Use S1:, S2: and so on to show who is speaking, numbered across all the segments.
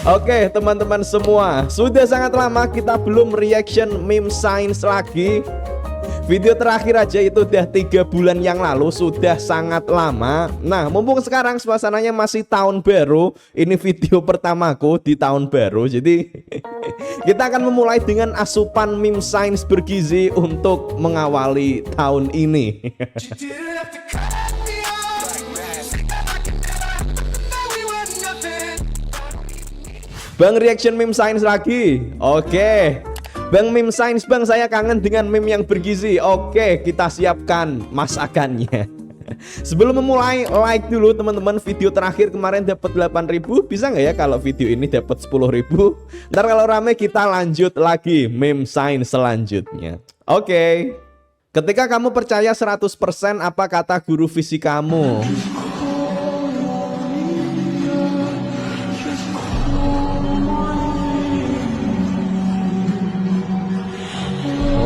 S1: Oke teman-teman semua, sudah sangat lama kita belum reaction meme science lagi. Video terakhir aja itu udah 3 bulan yang lalu, sudah sangat lama. Nah mumpung sekarang suasananya masih tahun baru, ini video pertamaku di tahun baru. Jadi kita akan memulai dengan asupan meme science bergizi untuk mengawali tahun ini. Bang reaction meme science lagi. Oke Bang meme science bang, saya kangen dengan meme yang bergizi. Oke kita siapkan masakannya. Sebelum memulai, like dulu teman-teman. Video terakhir kemarin dapat 8.000. Bisa nggak ya kalau video ini dapat 10.000? Ntar kalau rame kita lanjut lagi meme science selanjutnya. Oke. Ketika kamu percaya 100%, apa kata guru fisikamu?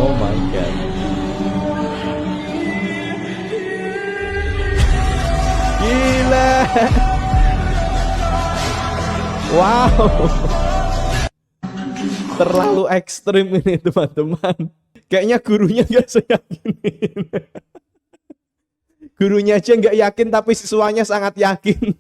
S1: Oh my god. Gila. Wow. Terlalu ekstrim ini teman-teman. Kayaknya gurunya gak seyakin ini. Gurunya aja nggak yakin tapi siswanya sangat yakin.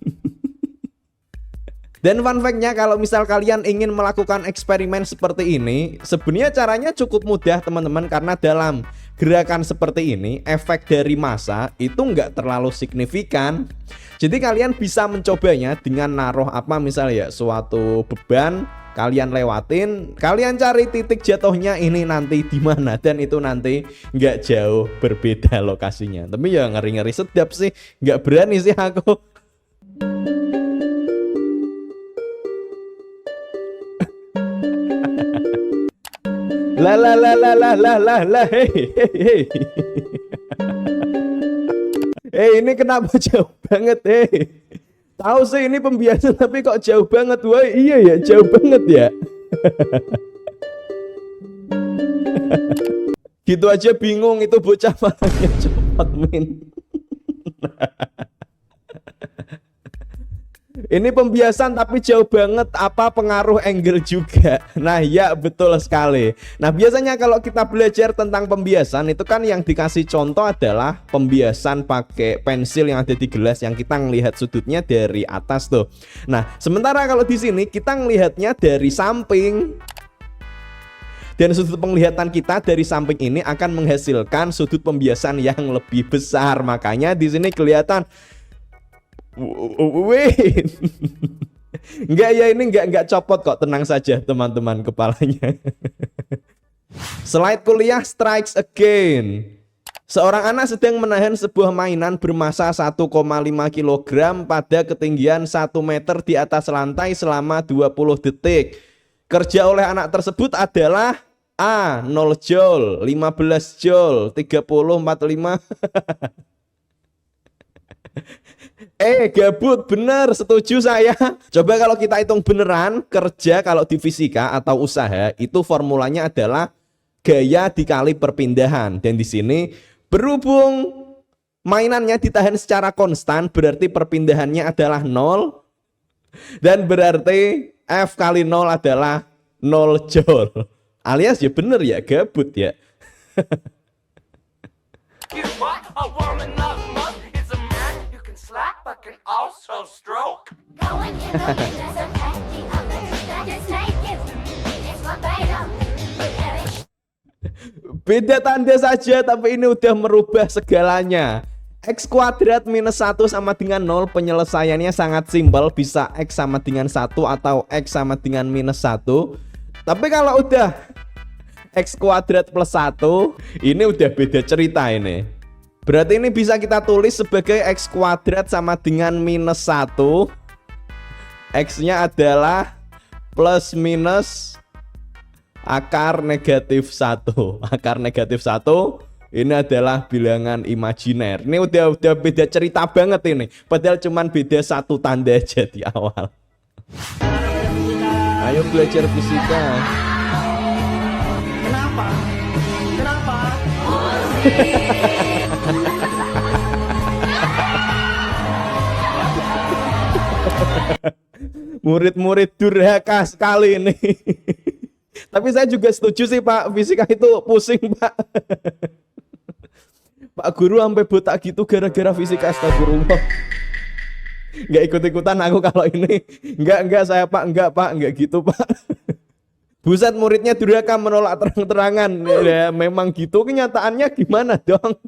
S1: Dan fun fact-nya, kalau misal kalian ingin melakukan eksperimen seperti ini, sebenarnya caranya cukup mudah teman-teman. Karena dalam gerakan seperti ini, efek dari massa itu nggak terlalu signifikan. Jadi kalian bisa mencobanya dengan naruh apa misalnya ya, suatu beban kalian lewatin, kalian cari titik jatuhnya ini nanti di mana, dan itu nanti nggak jauh berbeda lokasinya. Tapi ya ngeri-ngeri sedap sih, nggak berani sih aku. Lah, hei. Ini kenapa jauh banget, Tahu sih ini pembiasan tapi kok jauh banget, woi. Iya ya, jauh banget ya. Gitu aja bingung itu bocah malahnya cepat min. Ini pembiasan tapi jauh banget, apa pengaruh angle juga. Nah ya betul sekali. Nah biasanya kalau kita belajar tentang pembiasan itu kan yang dikasih contoh adalah pembiasan pakai pensil yang ada di gelas, yang kita ngelihat sudutnya dari atas tuh. Nah sementara kalau di sini kita ngelihatnya dari samping. Dan sudut penglihatan kita dari samping ini akan menghasilkan sudut pembiasan yang lebih besar. Makanya di sini kelihatan. Wait. Enggak ya, ini enggak copot kok, tenang saja teman-teman kepalanya. Slide kuliah strikes again. Seorang anak sedang menahan sebuah mainan bermasa 1,5 kg pada ketinggian 1 meter di atas lantai selama 20 detik. Kerja oleh anak tersebut adalah A. 0 joule, 15 joule, 30, 45. Gabut, bener, setuju saya. Coba kalau kita hitung beneran, kerja kalau di fisika atau usaha itu formulanya adalah gaya dikali perpindahan. Dan di sini berhubung mainannya ditahan secara konstan, berarti perpindahannya adalah 0. Dan berarti F kali 0 adalah 0 joule. Alias ya bener ya, gabut ya. Beda tanda saja tapi ini udah merubah segalanya. X kuadrat minus 1 sama dengan 0, penyelesaiannya sangat simpel. Bisa X sama dengan 1 atau X sama dengan minus 1. Tapi kalau udah X kuadrat plus 1, ini udah beda cerita ini. Berarti ini bisa kita tulis sebagai X kuadrat sama dengan minus 1. X-nya adalah plus minus akar negatif 1. Akar negatif 1 ini adalah bilangan imajiner. Ini udah beda cerita banget ini. Padahal cuman beda 1 tanda aja di awal. Ayo belajar fisika.
S2: Kenapa?
S1: Murid-murid durhaka sekali ini. Tapi saya juga setuju sih Pak, fisika itu pusing Pak. Pak guru sampai botak gitu gara-gara fisika, astagfirullah. Nggak ikut-ikutan aku kalau ini. Enggak saya Pak, enggak gitu Pak. Buset, muridnya durhaka menolak terang-terangan. Ya, memang gitu kenyataannya, gimana dong?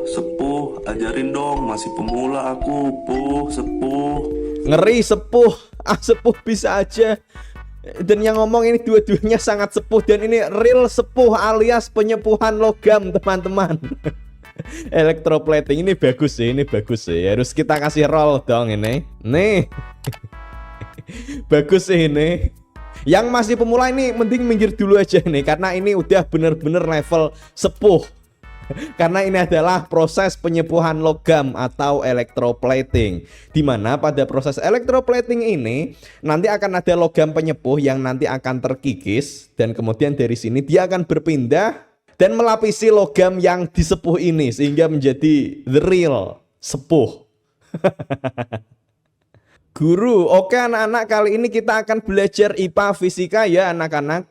S2: Sepuh, ajarin dong, masih pemula aku, sepuh.
S1: Ngeri sepuh, sepuh bisa aja. Dan yang ngomong ini dua-duanya sangat sepuh, dan ini real sepuh alias penyepuhan logam teman-teman. Electroplating ini bagus sih, harus kita kasih roll dong ini. Nih. Bagus sih ini. Yang masih pemula ini mending minggir dulu aja nih, karena ini udah bener-bener level sepuh. Karena ini adalah proses penyepuhan logam atau electroplating, dimana pada proses electroplating ini nanti akan ada logam penyepuh yang nanti akan terkikis, dan kemudian dari sini dia akan berpindah dan melapisi logam yang disepuh ini sehingga menjadi the real sepuh. Guru, oke anak-anak, kali ini kita akan belajar IPA fisika ya anak-anak.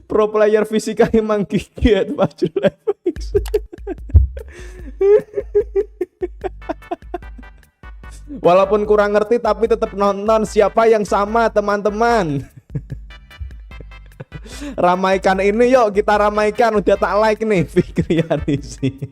S1: Pro player fisika emang gigit Pak Julefix. Walaupun kurang ngerti tapi tetap nonton. Siapa yang sama teman-teman? Ramaikan ini, yuk kita ramaikan. Udah tak like nih Fikrianisi.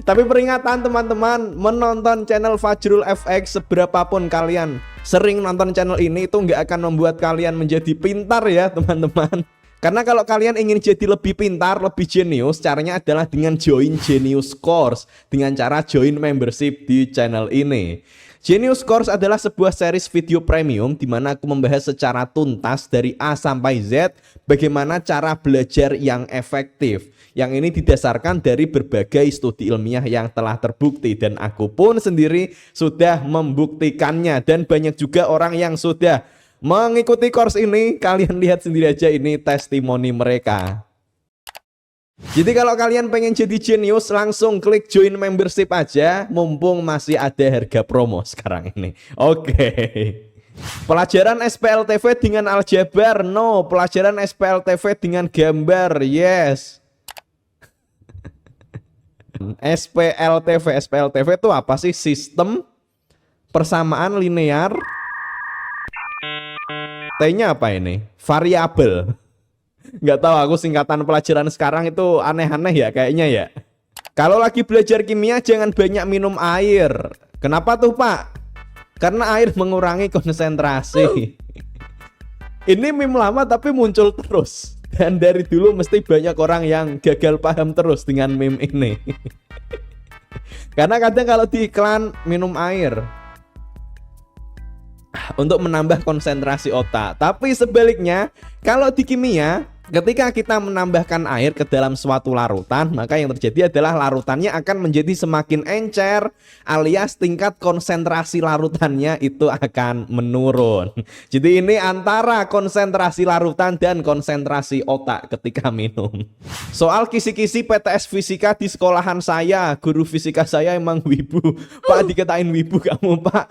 S1: Tapi peringatan teman-teman, menonton channel Fajrul FX seberapapun kalian sering nonton channel ini itu nggak akan membuat kalian menjadi pintar ya teman-teman. Karena kalau kalian ingin jadi lebih pintar, lebih jenius, caranya adalah dengan join Genius Course, dengan cara join membership di channel ini. Genius Course adalah sebuah series video premium di mana aku membahas secara tuntas dari A sampai Z bagaimana cara belajar yang efektif. Yang ini didasarkan dari berbagai studi ilmiah yang telah terbukti, dan aku pun sendiri sudah membuktikannya, dan banyak juga orang yang sudah mengikuti course ini. Kalian lihat sendiri aja, ini testimoni mereka. Jadi kalau kalian pengen jadi jenius, langsung klik join membership aja, mumpung masih ada harga promo sekarang ini. Oke. Pelajaran SPLTV dengan aljabar, no. Pelajaran SPLTV dengan gambar, yes. SPLTV itu apa sih? Sistem persamaan linear. T-nya apa ini? Variabel. Nggak tahu aku, singkatan pelajaran sekarang itu aneh-aneh ya kayaknya ya. Kalau lagi belajar kimia jangan banyak minum air. Kenapa tuh Pak? Karena air mengurangi konsentrasi. Ini meme lama tapi muncul terus. Dan dari dulu mesti banyak orang yang gagal paham terus dengan meme ini. Karena kadang kalau di iklan minum air untuk menambah konsentrasi otak. Tapi sebaliknya, kalau di kimia, ketika kita menambahkan air ke dalam suatu larutan, maka yang terjadi adalah larutannya akan menjadi semakin encer, alias tingkat konsentrasi larutannya itu akan menurun. Jadi ini antara konsentrasi larutan dan konsentrasi otak ketika minum. Soal kisi-kisi PTS fisika di sekolahan saya, guru fisika saya emang wibu. Pak, dikatain wibu kamu Pak.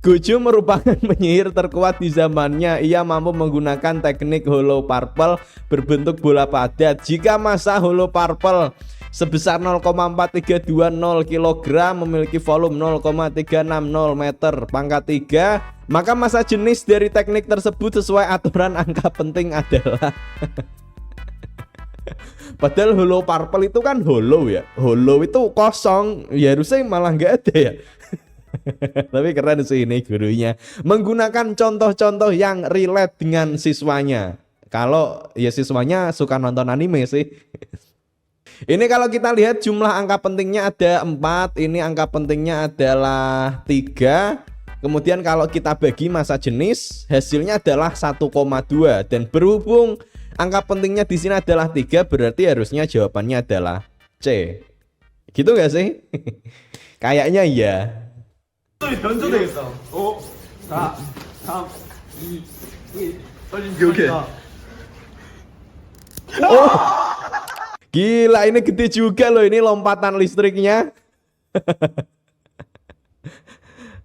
S1: Gojo merupakan penyihir terkuat di zamannya. Ia mampu menggunakan teknik hollow purple berbentuk bola padat. Jika massa hollow purple sebesar 0,4320 kg memiliki volume 0,360 meter pangkat 3, maka massa jenis dari teknik tersebut sesuai aturan angka penting adalah padahal hollow purple itu kan hollow ya. Hollow itu kosong, ya harusnya malah nggak ada ya. Tapi keren sih ini gurunya menggunakan contoh-contoh yang relate dengan siswanya. Kalau ya siswanya suka nonton anime sih. Ini kalau kita lihat jumlah angka pentingnya ada 4. Ini angka pentingnya adalah 3. Kemudian kalau kita bagi massa jenis, hasilnya adalah 1,2. Dan berhubung angka pentingnya di sini adalah 3, berarti harusnya jawabannya adalah C. Gitu nggak sih? Kayaknya iya.
S3: 변조되겠어. 5, 4, 3, 2, 1. 빨리
S4: 오케이.
S1: Gila, ini gede juga loh ini lompatan listriknya.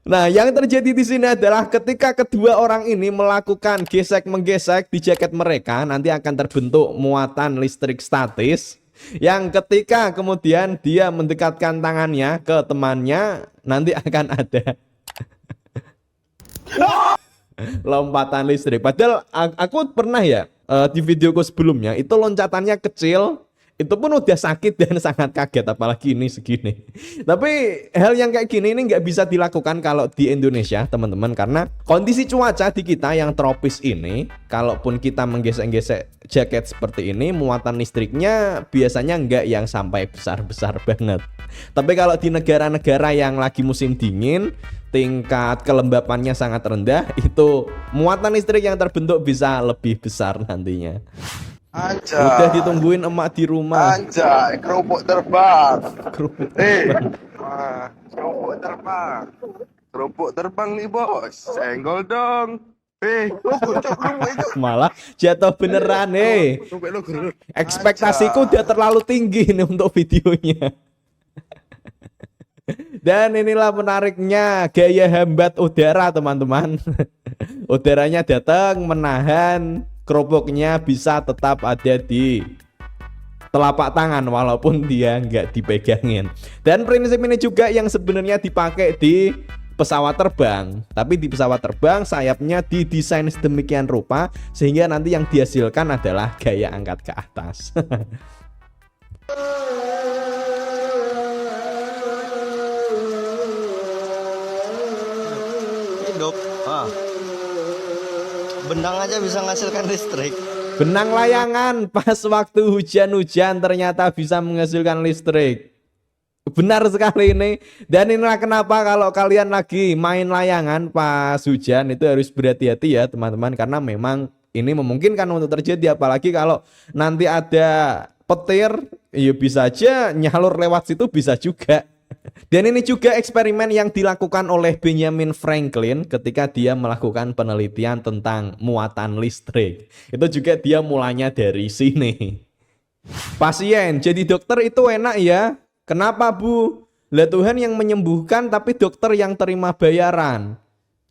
S1: Nah, yang terjadi di sini adalah ketika kedua orang ini melakukan gesek-menggesek di jaket mereka, nanti akan terbentuk muatan listrik statis. Yang ketika kemudian dia mendekatkan tangannya ke temannya, nanti akan ada lompatan listrik. Padahal aku pernah ya di videoku sebelumnya itu loncatannya kecil. Itu pun udah sakit dan sangat kaget, apalagi ini segini. Tapi hal yang kayak gini ini nggak bisa dilakukan kalau di Indonesia, teman-teman, karena kondisi cuaca di kita yang tropis ini, kalaupun kita menggesek-gesek jaket seperti ini, muatan listriknya biasanya nggak yang sampai besar-besar banget. Tapi kalau di negara-negara yang lagi musim dingin, tingkat kelembapannya sangat rendah, itu muatan listrik yang terbentuk bisa lebih besar nantinya.
S4: Anjay.
S1: Udah ditungguin emak di rumah.
S4: Anjay, kerupuk terbang.
S1: Kerupuk.
S4: Wah, kerupuk terbang. Kerupuk terbang nih bos. Senggol dong. Kerupuk itu.
S1: Malah jatuh beneran
S4: Kerupuk lo gerut.
S1: Ekspektasiku udah terlalu tinggi nih untuk videonya. Dan inilah menariknya gaya hambat udara, teman-teman. Udaranya datang menahan, kerupuknya bisa tetap ada di telapak tangan walaupun dia nggak dipegangin. Dan prinsip ini juga yang sebenarnya dipakai di pesawat terbang. Tapi di pesawat terbang sayapnya didesain sedemikian rupa sehingga nanti yang dihasilkan adalah gaya angkat ke atas.
S5: Hidup. Benang aja bisa menghasilkan listrik.
S1: Benang layangan pas waktu hujan-hujan ternyata bisa menghasilkan listrik. Benar sekali ini. Dan inilah kenapa kalau kalian lagi main layangan pas hujan itu harus berhati-hati ya teman-teman, karena memang ini memungkinkan untuk terjadi, apalagi kalau nanti ada petir, ya bisa aja nyalur lewat situ, bisa juga. Dan ini juga eksperimen yang dilakukan oleh Benjamin Franklin ketika dia melakukan penelitian tentang muatan listrik. Itu juga dia mulanya dari sini. Pasien jadi dokter itu enak ya. Kenapa Bu? Lah Tuhan yang menyembuhkan tapi dokter yang terima bayaran.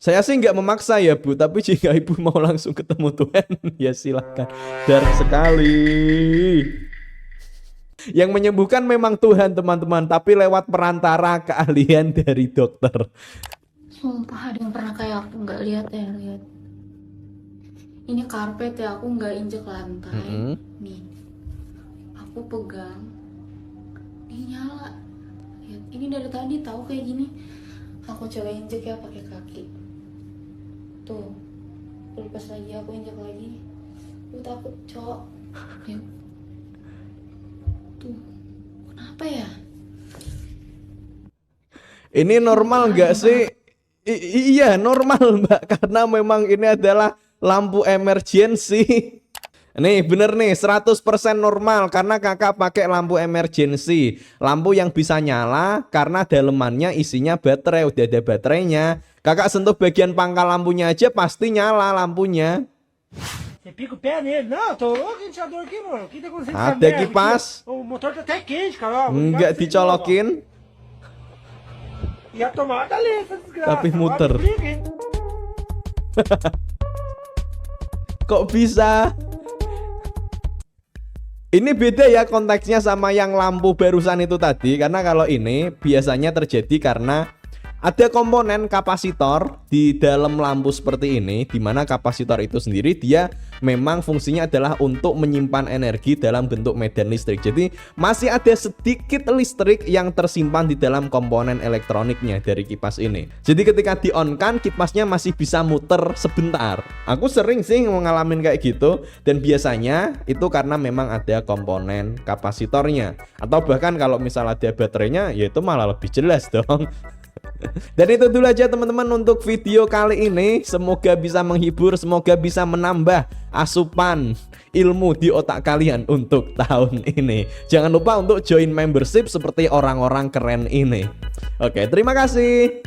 S1: Saya sih nggak memaksa ya Bu, tapi jika Ibu mau langsung ketemu Tuhan ya silakan. Dar sekali. Yang menyembuhkan memang Tuhan teman-teman, tapi lewat perantara keahlian dari dokter.
S6: Sumpah ada yang pernah kayak aku nggak lihat ya, lihat. Ini karpet ya, aku nggak injek lantai. Nih, aku pegang, ini nyala. Lihat, ini dari tadi tahu kayak gini. Aku coba injek ya pakai kaki. Tuh, lepas lagi aku injek lagi. Aku takut cok. Lihat. Tuh, kenapa ya?
S1: Ini normal nggak sih? Iya normal Mbak, karena memang ini adalah lampu emergency. Nih bener nih 100% normal karena kakak pakai lampu emergency. Lampu yang bisa nyala karena dalemannya isinya baterai, udah ada baterainya. Kakak sentuh bagian pangkal lampunya aja pasti nyala lampunya.
S3: Você pica o pé nele. Não, tô o ventilador aqui, mano. Aqui tá acontecendo essa
S1: Ada
S3: merda
S1: kipas.
S3: aqui, ó. O motor tá até quente, cara. Ó,
S1: Nggak dicolokin.
S3: E a tomada ali, essa desgraça.
S1: Tapi muter.
S3: Agora explica, hein?
S1: Kok bisa? Ini beda ya konteksnya sama yang lampu barusan itu tadi. Karena kalau ini biasanya terjadi karena ada komponen kapasitor di dalam lampu seperti ini, di mana kapasitor itu sendiri dia memang fungsinya adalah untuk menyimpan energi dalam bentuk medan listrik. Jadi masih ada sedikit listrik yang tersimpan di dalam komponen elektroniknya dari kipas ini. Jadi ketika di-on-kan kipasnya masih bisa muter sebentar. Aku sering sih mengalami kayak gitu, dan biasanya itu karena memang ada komponen kapasitornya. Atau bahkan kalau misalnya ada baterainya, ya itu malah lebih jelas dong. Dan itu dulu aja teman-teman untuk video kali ini. Semoga bisa menghibur, semoga bisa menambah asupan ilmu di otak kalian untuk tahun ini. Jangan lupa untuk join membership seperti orang-orang keren ini. Oke, terima kasih.